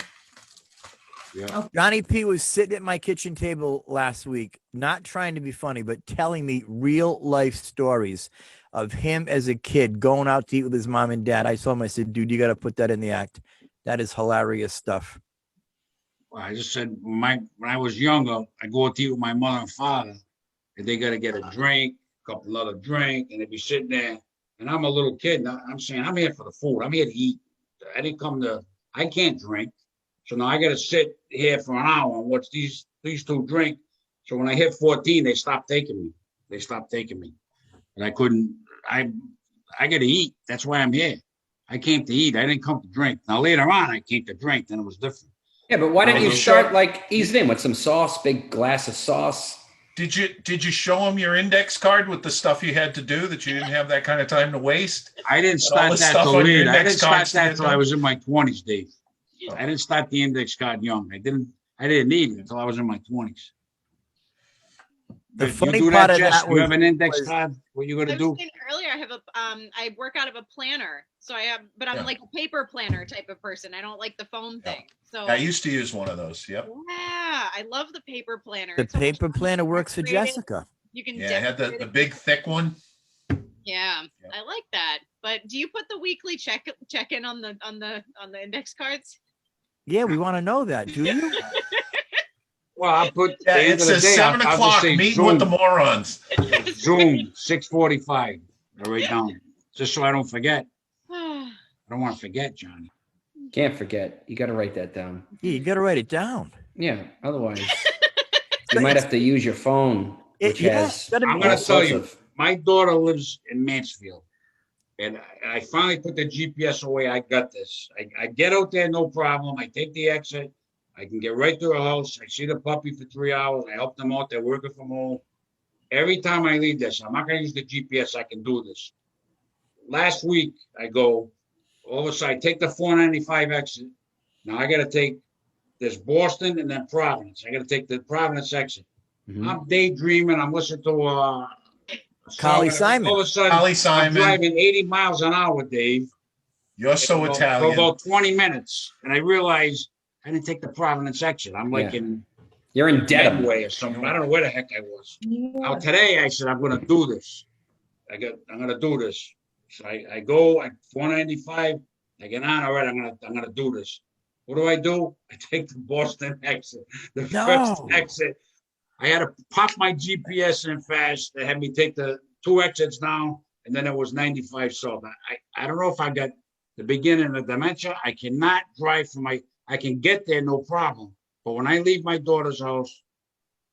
Johnny P was sitting at my kitchen table last week, not trying to be funny, but telling me real life stories of him as a kid going out to eat with his mom and dad. I told him, I said, dude, you got to put that in the act. That is hilarious stuff. Well, I just said when I was younger, I go out to eat with my mother and father, and they got to get a drink, a couple other drink, and they'd be sitting there. And I'm a little kid. And I'm saying, I'm here for the food. I'm here to eat. I can't drink. So now I got to sit here for an hour and watch these two drink. So when I hit 14, they stopped taking me. And I couldn't, I got to eat. That's why I'm here. I came to eat. I didn't come to drink. Now later on, I came to drink, then it was different. Yeah, but why didn't you start like easing in with some sauce, big glass of sauce? Did you show him your index card with the stuff you had to do that you didn't have that kind of time to waste? I didn't start that till later. I didn't start that till I was in my 20s, Dave. I didn't start the index card young. I didn't need it until I was in my 20s. The funny part of that you have an index card? What you gonna I do? was saying earlier, I have I work out of a planner, so but I'm like a paper planner type of person. I don't like the phone thing. So I used to use one of those. Yep. Yeah, I love the paper planner. The paper planner works for Jessica. You can. Yeah, I had the big thick one. Yeah, I like that. But do you put the weekly check in on the index cards? Yeah, we want to know that. Do you? Well, I put. Yeah, it says 7 o'clock. Meeting with the morons. Zoom 6:45. I write down just so I don't forget. I don't want to forget, Johnny. Can't forget. You got to write that down. Yeah, you got to write it down. Yeah, otherwise you might have to use your phone, which has. I'm going to tell you, my daughter lives in Mansfield, and I finally put the GPS away. I got this. I get out there, no problem. I take the exit. I can get right to her house. I see the puppy for 3 hours. I help them out. They're working from home. Every time I leave this, I'm not going to use the GPS. I can do this. Last week, I go, all of a sudden, I take the 495 exit. Now I got to take this Boston and then Providence. I got to take the Providence exit. Mhm. I'm daydreaming. I'm listening to Collie Simon. All of a sudden, Collie Simon. I'm driving 80 miles an hour, Dave. You're so for Italian. about 20 minutes. And I realized I didn't take the Providence exit. I'm like in You're in Dedham. Medway or something. I don't know where the heck I was. Now today I said, I'm going to do this. I'm going to do this. So I go at 495. I get on. All right, I'm going to do this. What do? I take the Boston exit, the first exit. I had to pop my GPS in fast. They had me take the 2 exits down, and then it was 95 south. I don't know if I got the beginning of dementia. I cannot drive from I can get there, no problem. But when I leave my daughter's house,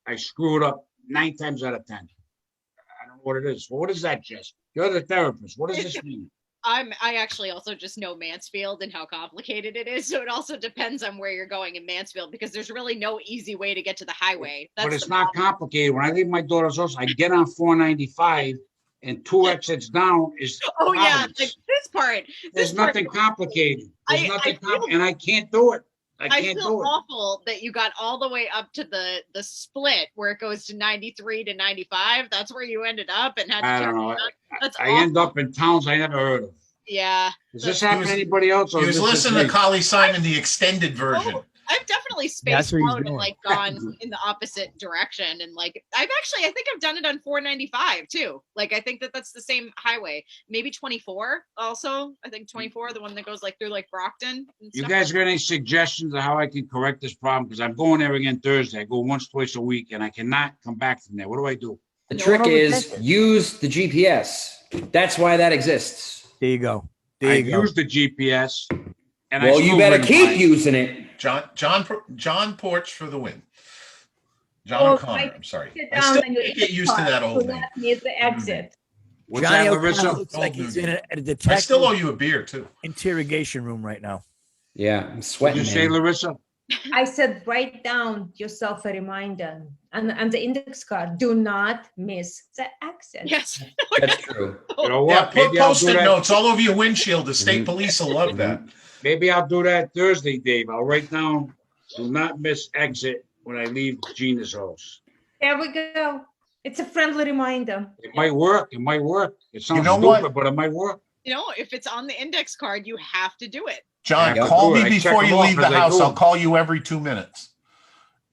I screw it up 9 times out of 10. I don't know what it is. Well, what is that, Jess? You're the therapist. What does this mean? I actually also just know Mansfield and how complicated it is. So it also depends on where you're going in Mansfield, because there's really no easy way to get to the highway. But it's not complicated. When I leave my daughter's house, I get on 495 and 2 exits down is Providence. Like this part. There's nothing complicated. There's nothing feel- complicated, and I can't do it. I can't feel do it. awful that you got all the way up to the split where it goes to 93 to 95. That's where you ended up and had to. I don't know. That's I end up in towns I never heard of. Yeah. Does this happen to anybody else? He was listening to Collie Simon, the extended version. I've definitely That's spaced where he's out and going. like gone in the opposite direction, and like I think I've done it on 495 too. Like I think that's the same highway. Maybe 24 also. I think 24, the one that goes like through like Brockton. And You stuff guys like got any suggestions of how I can correct this problem? Because I'm going there again Thursday. I go once, twice a week, and I cannot come back from there. What do I do? The No, trick no, is that's it. use the GPS. That's why that exists. There you go. I There you go. use the GPS, and Well, I you still better ring keep mine. using it. John Porch for the win. John Oh, O'Connor. I I'm sorry. sit I down still and you can't get used to that old name. Near the exit. What's Johnny that, O'Connor Larissa? looks like he's in a I detective still owe you a beer too. interrogation room right now. Yeah, I'm What sweating. did you say, man. Larissa? I said, write down yourself a reminder on the index card. Do not miss the exit. Yes. That's true. You know Yeah, what? put Maybe I'll do post-it that. notes all over your windshield. The state Mhm. police will love that. Maybe I'll do that Thursday, Dave. I'll write down, do not miss exit when I leave Gina's house. There we go. It's a friendly reminder. It might work. It might work. It sounds know what? stupid, but it might work. You know, if it's on the index card, you have to do it. John, Yeah, call do it. me I check before them you off leave as the I house. go. I'll call you every 2 minutes.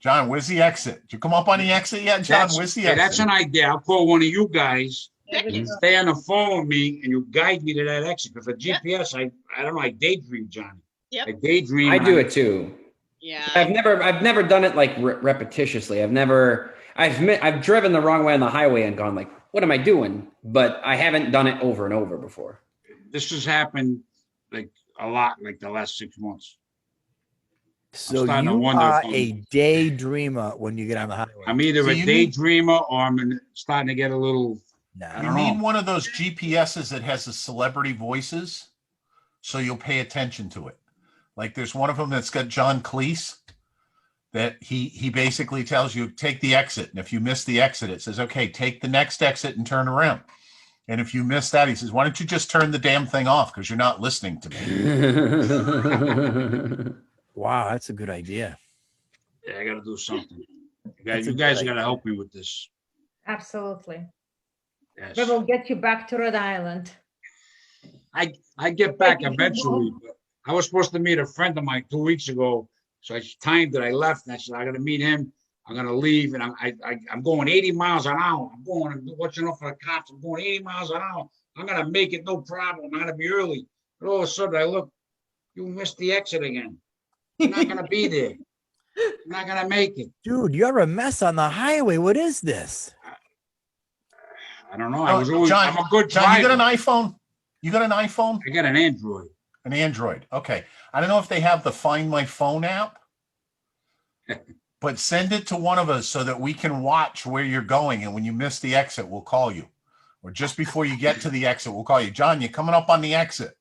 John, where's the exit? Did you come up on the exit yet, John? Where's the Hey, exit? that's an idea. I'll call one of you guys There we and go. stay on the phone with me and you guide me to that exit. Because the GPS, I don't know, I daydream, Johnny. Yep. I daydream. I and do it too. Yeah. I've never done it like repetitiously. I've driven the wrong way on the highway and gone like, what am I doing? But I haven't done it over and over before. This has happened like a lot, like the last 6 months. So starting to you wonder are if I'm- a daydreamer when you get on the highway. I'm either So a you need- daydreamer or I'm starting to get a little. Nah. I You don't need know. one of those GPSs that has the celebrity voices, so you'll pay attention to it. Like there's one of them that's got John Cleese, that he basically tells you take the exit, and if you miss the exit, it says, okay, take the next exit and turn around. And if you miss that, he says, why don't you just turn the damn thing off because you're not listening to me. Wow, that's a good idea. Yeah, I got to do something. That's a You guys good got to idea. help me with this. Absolutely. Yes. We will get you back to Rhode Island. I get back Like, eventually, but I was supposed to meet a friend of mine 2 weeks ago. So I timed it. I left and I said, I got to meet him. I'm going to leave. And I'm going 80 miles an hour. I'm going, watching out for the cops. I'm going 80 miles an hour. I'm going to make it, no problem. I'm going to be early. But all of a sudden I look, you missed the exit again. You're not going to be there. You're not going to make it. Dude, you're a mess on the highway. What is this? I don't know. I was always, John, I'm a good John, driver. you got an iPhone? You got an iPhone? I got an Android. An Android. Okay. I don't know if they have the Find My Phone app, but send it to one of us so that we can watch where you're going. And when you miss the exit, we'll call you. Or just before you get to the exit, we'll call you. John, you're coming up on the exit.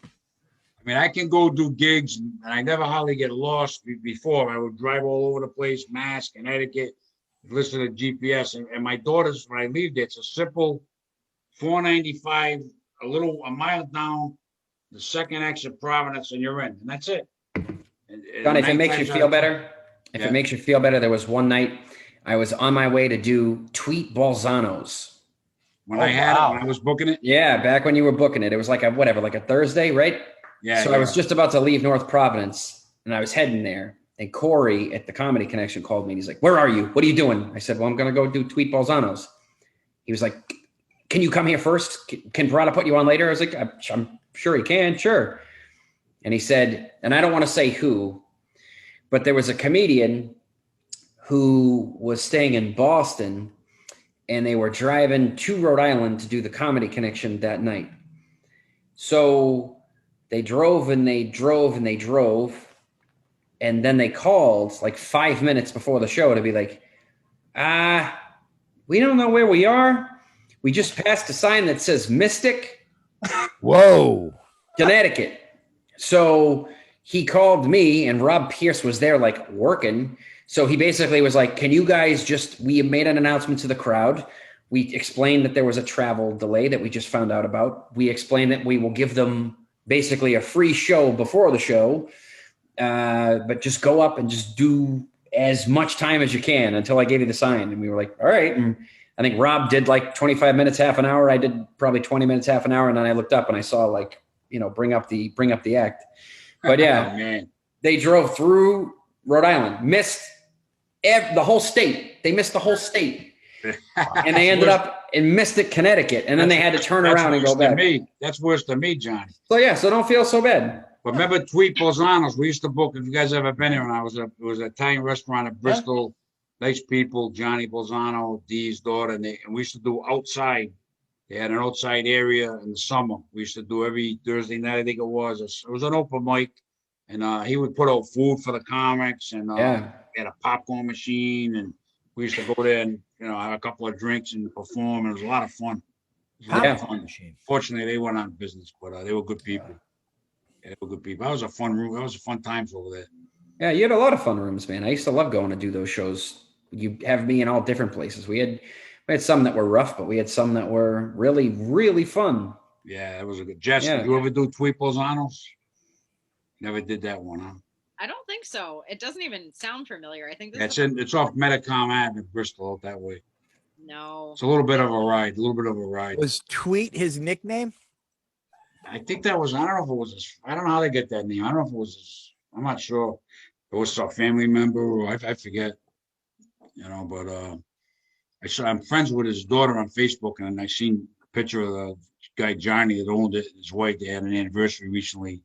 I mean, I can go do gigs and I never hardly get lost before. I would drive all over the place, Mass, Connecticut, listen to GPS. And my daughters, when I leave there, it's a simple 495, a mile down, the second exit Providence, and you're in. And that's it. And John, if it 9 makes you times feel out of 10 better, if Yeah. it makes you feel better, there was one night I was on my way to do Tweet Balzanos. When Oh, I had wow. it, when I was booking it. Yeah, back when you were booking it, it was like a Thursday, right? Yeah. So I was just about to leave North Providence and I was heading there. And Corey at the Comedy Connection called me and he's like, where are you? What are you doing? I said, well, I'm going to go do Tweet Balzanos. He was like, can you come here first? Can Perrotta put you on later? I was like, I'm sure he can. Sure. And he said, and I don't want to say who, but there was a comedian who was staying in Boston and they were driving to Rhode Island to do the Comedy Connection that night. So they drove and they drove and they drove. And then they called like 5 minutes before the show to be like, we don't know where we are. We just passed a sign that says Mystic, Whoa. Connecticut. So he called me and Rob Pierce was there like working. So he basically was like, can you guys we made an announcement to the crowd. We explained that there was a travel delay that we just found out about. We explained that we will give them basically a free show before the show. But just go up and just do as much time as you can until I gave you the sign. And we were like, all right. And I think Rob did like 25 minutes, half an hour. I did probably 20 minutes, half an hour. And then I looked up and I saw like, bring up the act. But yeah, Oh, man. they drove through Rhode Island, missed the whole state. They missed the whole state. And they ended up in Mystic, Connecticut. And then they had to turn That's around and go worse than back. me. That's worse than me, Johnny. So yeah, so don't feel so bad. But remember Tweet Bolzanos? We used to book, if you guys ever been here, and it was an Italian restaurant in Bristol. Nice people, Johnny Bolzano, Dee's daughter, and we used to do outside. They had an outside area in the summer. We used to do every Thursday night, I think it was. It was an open mic, and he would put out food for the comics, and Yeah. had a popcorn machine, and we used to go there and have a couple of drinks and perform. It was a lot of fun. It was a lot of Popcorn fun. machine. Fortunately, they went on business, but they were good people. Yeah, good people. That was a fun room. That was fun times over there. Yeah, you had a lot of fun rooms, man. I used to love going to do those shows. You have me in all different places. We had some that were rough, but we had some that were really, really fun. Yeah, that was a good. Jess, Yeah. did you ever do Tweet Bolzanos? Never did that one, huh? I don't think so. It doesn't even sound familiar. I think this Yeah, it's off Metacom Ave in Bristol out that way. no. It's a little bit of a ride. A little bit of a ride. Was Tweet his nickname? I think that was. I don't know if it was. I don't know how they get that name. I don't know if it was. I'm not sure. It was a family member, or I forget. You know, but I'm friends with his daughter on Facebook, and I seen a picture of the guy Johnny that owned it. His wife. They had an anniversary recently.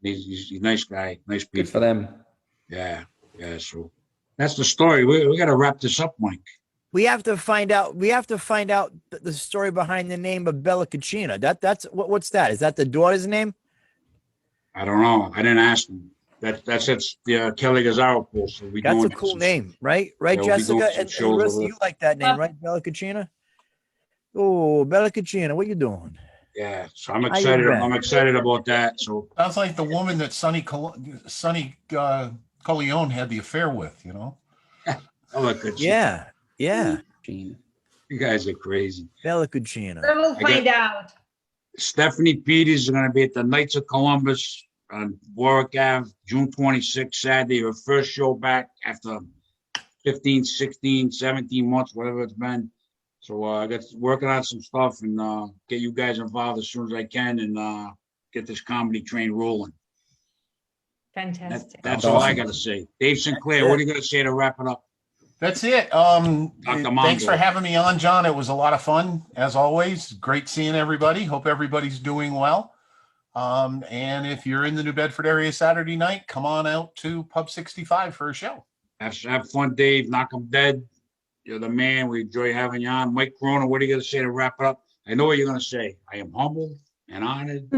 He's a nice guy, nice people. Good for them. Yeah. So that's the story. We got to wrap this up, Mike. We have to find out. We have to find out the story behind the name of Bella Cucina. That's what's that? Is that the daughter's name? I don't know. I didn't ask him. That's the Kelly Gazzaro post. So That's a cool name, right? Right, Yeah, we'll be doing Jessica? some And shows Marissa, over you like that name, right? Bella Cucina? Oh, Bella Cucina, what you doing? Yeah, so I'm How you excited. been? I'm excited about that. So Sounds like the woman that Sonny Corleone had the affair with, you know? I look good. Yeah. Gene. You guys are crazy. Bella Cucina. We will I find out. Stephanie Peters is going to be at the Knights of Columbus on Warwick Ave, June 26th, Saturday. Her first show back after 15, 16, 17 months, whatever it's been. So I got working on some stuff and get you guys involved as soon as I can and get this comedy train rolling. Fantastic. That's That's all I awesome. got to say. Dave Sinclair, what are you going to say to wrap it up? That's it. Thanks Mongo. for having me on, John. It was a lot of fun, as always. Great seeing everybody. Hope everybody's doing well. And if you're in the New Bedford area Saturday night, come on out to Pub 65 for a show. Have fun, Dave. Knock 'em dead. You're the man. We enjoy having you on. Mike Corona, what are you going to say to wrap it up? I know what you're going to say. I am humbled and honored. I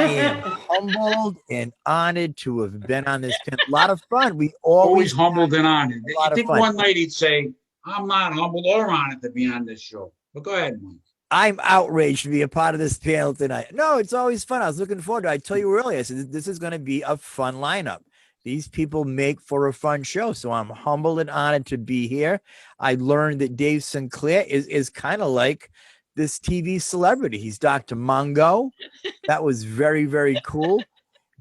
am humbled and honored to have been on this. A lot of fun. We always Humbled and honored. a lot You of think fun. one night he'd say, I'm not humbled or honored to be on this show. But go ahead, Mike. I'm outraged to be a part of this panel tonight. No, it's always fun. I was looking forward to it. I tell you earlier, I said, this is going to be a fun lineup. These people make for a fun show. So I'm humbled and honored to be here. I learned that Dave Sinclair is kind of like this TV celebrity. He's Dr. Mongo. That was very, very cool.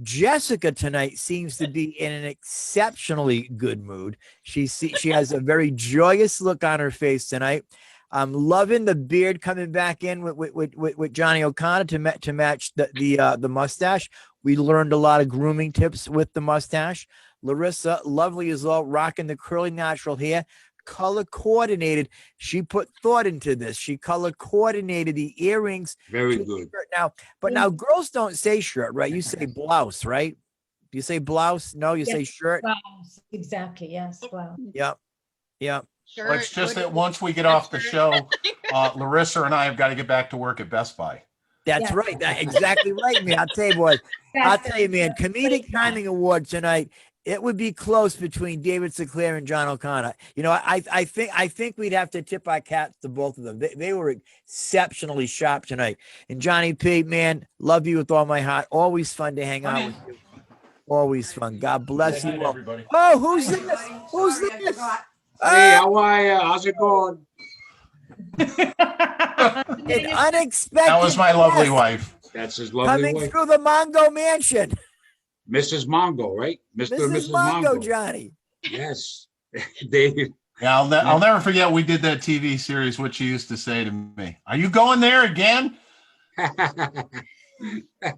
Jessica tonight seems to be in an exceptionally good mood. She has a very joyous look on her face tonight. I'm loving the beard coming back in with Johnny O'Connor to match the mustache. We learned a lot of grooming tips with the mustache. Larissa, lovely as well, rocking the curly natural hair, color coordinated. She put thought into this. She color coordinated the earrings. Very good. Now girls don't say shirt, right? You say blouse, right? You say blouse? No, you say shirt. Blouse. Exactly. Yes. Wow. Yep. Sure. Well, it's just that once we get off the show, Larissa and I have got to get back to work at Best Buy. That's Yeah. right. That's exactly right, man. I'll tell you, boy. I'll tell you, man. Comedic Timing Award tonight. It would be close between David Sinclair and John O'Connor. You know, I think we'd have to tip our caps to both of them. They were exceptionally sharp tonight. And Johnny P, man, love you with all my heart. Always fun to hang out with you. Always fun. God bless Say hi you to all. everybody. Oh, who's this? Who's this? Hey, how are you? How's it going? An unexpected That was my lovely guest wife. That's his lovely coming wife. through the Mongo Mansion. Mrs. Mongo, right? Mr. and Mrs. Mrs. Mongo, Johnny. Yes. Dave. Yeah, I'll never forget we did that TV series, what she used to say to me. Are you going there again?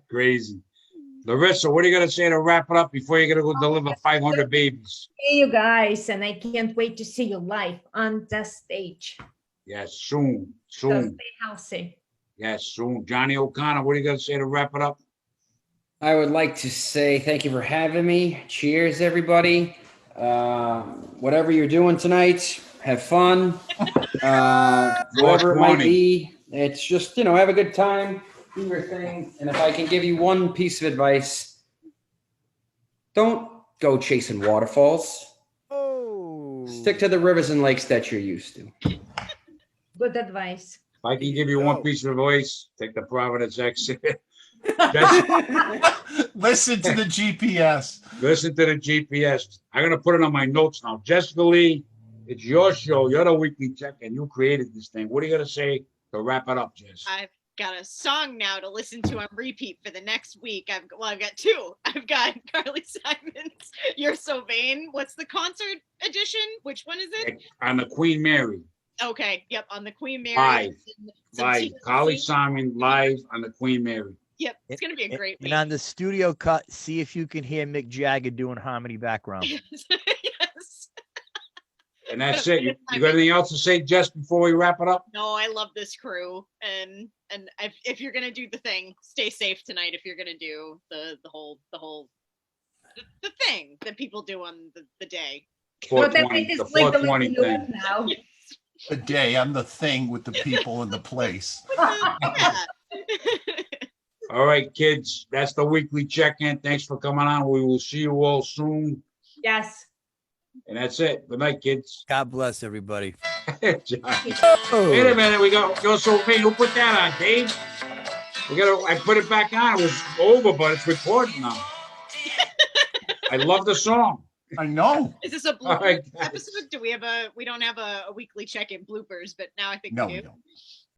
Crazy. Larissa, what are you going to say to wrap it up before you're going to go deliver 500 babies? See you guys, and I can't wait to see you live on the stage. Yes, soon. So Soon. stay healthy. Yes, soon. Johnny O'Connor, what are you going to say to wrap it up? I would like to say thank you for having me. Cheers, everybody. Whatever you're doing tonight, have fun. Whatever it might be, it's just, have a good time, do your thing. And if I can give you one piece of advice, don't go chasing waterfalls. Oh. Stick to the rivers and lakes that you're used to. Good advice. If I can give you one piece of advice, take the Providence exit. Listen to the GPS. Listen to the GPS. I'm gonna put it on my notes now. Jessica Leigh, it's your show. You're the weekly check-in. You created this thing. What are you gonna say to wrap it up, Jess? I've got a song now to listen to on repeat for the next week. I've got two. I've got Carly Simon's "You're So Vain." What's the concert edition? Which one is it? On the Queen Mary. Okay, yep, on the Queen Mary. Live. Some Live. TLC. Carly Simon live on the Queen Mary. Yep, it's gonna be a great And week. on the studio cut, see if you can hear Mick Jagger doing harmony background. Yes. And that's it. You got anything else to say, Jess, before we wrap it up? No, I love this crew, and if you're gonna do the thing, stay safe tonight. If you're gonna do the thing that people do on the day. But that 420, is the legally 420 new thing. now. The day I'm the thing with the people in the place. Yeah. All right, kids, that's the weekly check-in. Thanks for coming on. We will see you all soon. Yes. And that's it. Good night, kids. God bless everybody. John. Oh. Wait a minute, we go. You're so mean. Who put that on, Dave? I put it back on. It was over, but it's recording now. I love the song. I know. Is this a All blooper right, guys. episode? We don't have a weekly check-in bloopers, but now I think No, we we do. don't.